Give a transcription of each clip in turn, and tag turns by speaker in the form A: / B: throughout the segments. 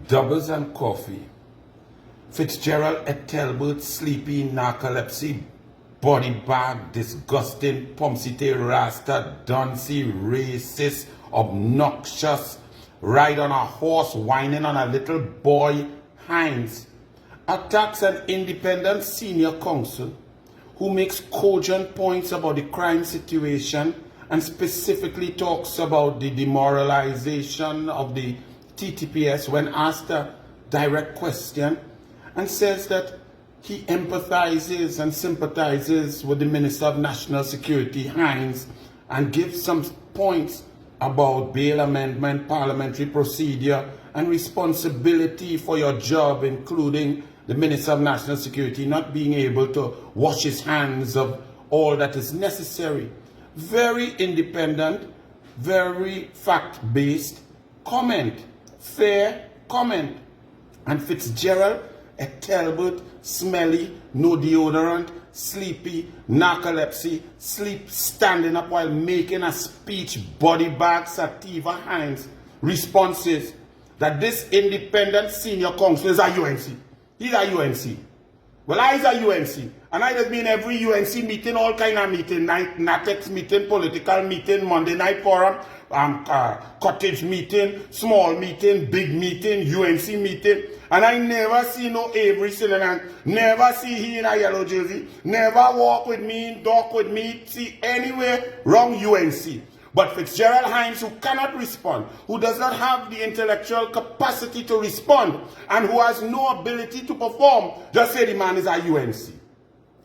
A: doubles and coffee. Fitzgerald et Talbot, sleepy, narcolepsy, body bag, disgusting, pomsite, rasta, duncy, racist, obnoxious, ride on a horse, whining on a little boy, Heinz, attacks an independent senior counsel who makes cogent points about the crime situation and specifically talks about the demoralization of the TTPS when asked a direct question, and says that he empathizes and sympathizes with the Minister of National Security, Heinz, and gives some points about bail amendment, parliamentary procedure, and responsibility for your job, including the Minister of National Security not being able to wash his hands of all that is necessary. Very independent, very fact-based comment, fair comment. And Fitzgerald et Talbot, smelly, no deodorant, sleepy, narcolepsy, sleep standing up while making a speech, body bag, sativa, Heinz, responses that this independent senior counsel is a UNC. He's a UNC. Well, I is a UNC. And I have been every UNC meeting, all kind of meeting, NATEX meeting, political meeting, Monday night forum, cottage meeting, small meeting, big meeting, UNC meeting. And I never see no Avery Silinan, never see he in a yellow jersey, never walk with me, talk with me, see anywhere wrong UNC. But Fitzgerald Heinz, who cannot respond, who does not have the intellectual capacity to respond, and who has no ability to perform, just say the man is a UNC.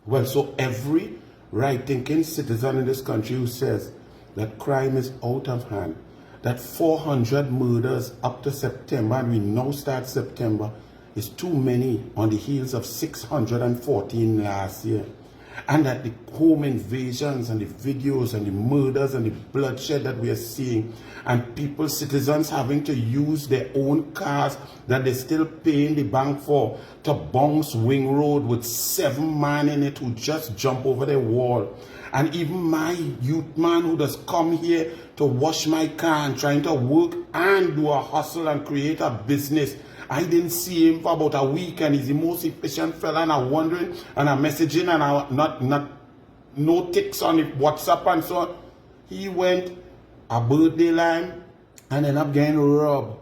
A: Well, so every right-thinking citizen in this country who says that crime is out of hand, that 400 murders up to September, and we now start September, is too many on the heels of 614 last year, and that the home invasions and the videos and the murders and the bloodshed that we are seeing, and people, citizens having to use their own cars that they're still paying the bank for to bounce Wing Road with 7 men in it who just jump over the wall. And even my youth man who does come here to wash my car and trying to work and do a hustle and create a business, I didn't see him for about a week, and he's the most efficient fella, and I'm wondering, and I'm messaging, and I'm no ticks on it, WhatsApp and so on. He went a birthday line and ended up getting robbed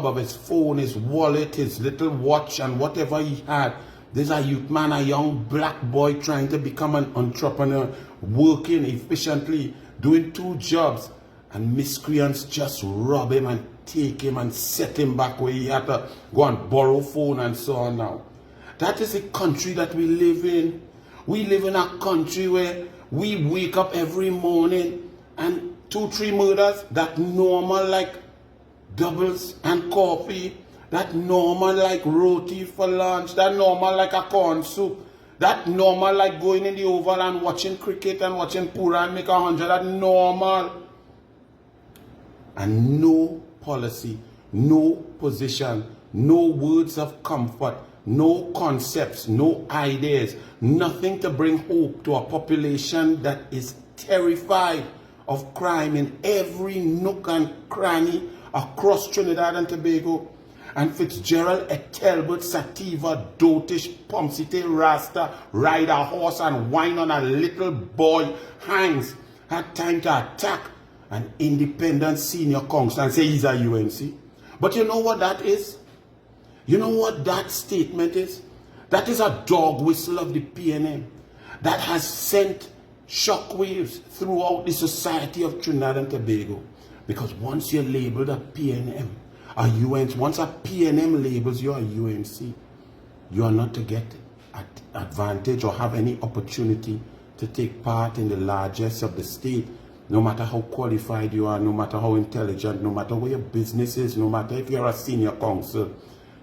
A: of his phone, his wallet, his little watch, and whatever he had. There's a youth man, a young black boy trying to become an entrepreneur, working efficiently, doing 2 jobs, and miscreants just rob him and take him and set him back where he had to go and borrow phone and so on now. That is the country that we live in. We live in a country where we wake up every morning and 2-3 murders, that normal like doubles and coffee, that normal like roti for lunch, that normal like a corn soup, that normal like going in the oval and watching cricket and watching Pura and make 100, that normal. And no policy, no position, no words of comfort, no concepts, no ideas, nothing to bring hope to a population that is terrified of crime in every nook and cranny across Trinidad and Tobago. And Fitzgerald et Talbot, sativa, dotish, pomsite, rasta, ride a horse and whine on a little boy, Heinz, had time to attack an independent senior counsel and say he's a UNC. But you know what that is? You know what that statement is? That is a dog whistle of the PNM that has sent shockwaves throughout the society of Trinidad and Tobago. Because once you're labeled a PNM, a UNC, once a PNM labels you a UNC, you are not to get advantage or have any opportunity to take part in the largest of the state. No matter how qualified you are, no matter how intelligent, no matter where your business is, no matter if you're a senior counsel,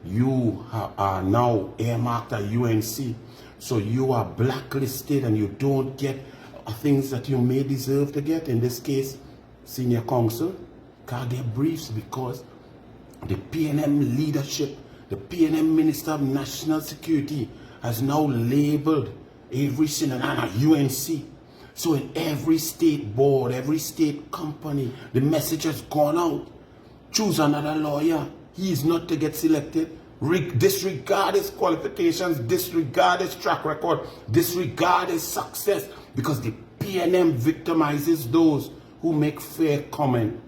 A: you are now earmarked a UNC. So you are blacklisted and you don't get things that you may deserve to get. In this case, senior counsel can't get briefs because the PNM leadership, the PNM Minister of National Security has now labeled Avery Silinan a UNC. So in every state board, every state company, the message has gone out. Choose another lawyer. he is not to get selected. Disregard his qualifications, disregard his track record, disregard his success, because the PNM victimizes those who make fair comment.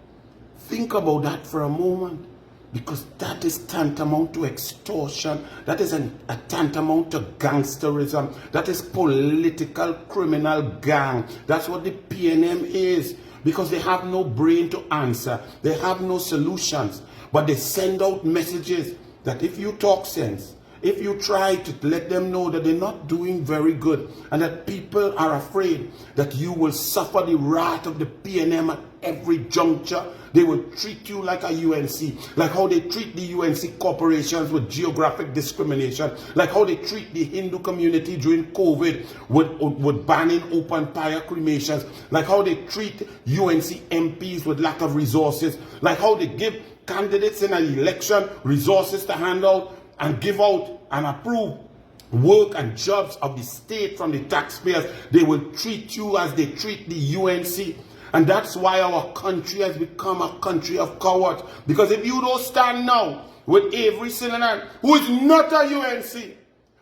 A: Think about that for a moment, because that is tantamount to extortion. That is a tantamount to gangsterism. That is political criminal gang. That's what the PNM is, because they have no brain to answer. They have no solutions, but they send out messages that if you talk sense, if you try to let them know that they're not doing very good, and that people are afraid that you will suffer the wrath of the PNM at every juncture, they will treat you like a UNC, like how they treat the UNC corporations with geographic discrimination, like how they treat the Hindu community during COVID with banning open fire cremations, like how they treat UNC MPs with lack of resources, like how they give candidates in an election resources to hand out and give out and approve work and jobs of the state from the taxpayers. They will treat you as they treat the UNC. And that's why our country has become a country of cowards. Because if you don't stand now with Avery Sinanan, who is not a UNC,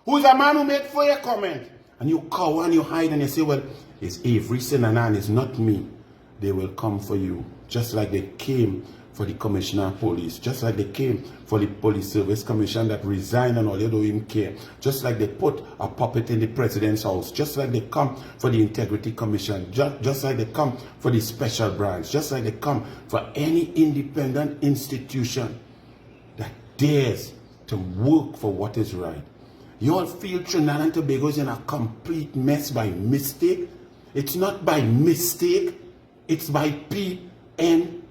A: who is a man who made fair comment, and you cower and you hide and you say, well, it's Avery Sinanan, it's not me, they will come for you. Just like they came for the commissioner of police, just like they came for the police service commission that resigned and all, they don't even care. Just like they put a puppet in the president's house, just like they come for the integrity commission, just like they come for the special branch, just like they come for any independent institution that dares to work for what is right. You all feel Trinidad and Tobago is in a complete mess by mistake? It's not by mistake, it's by PNM.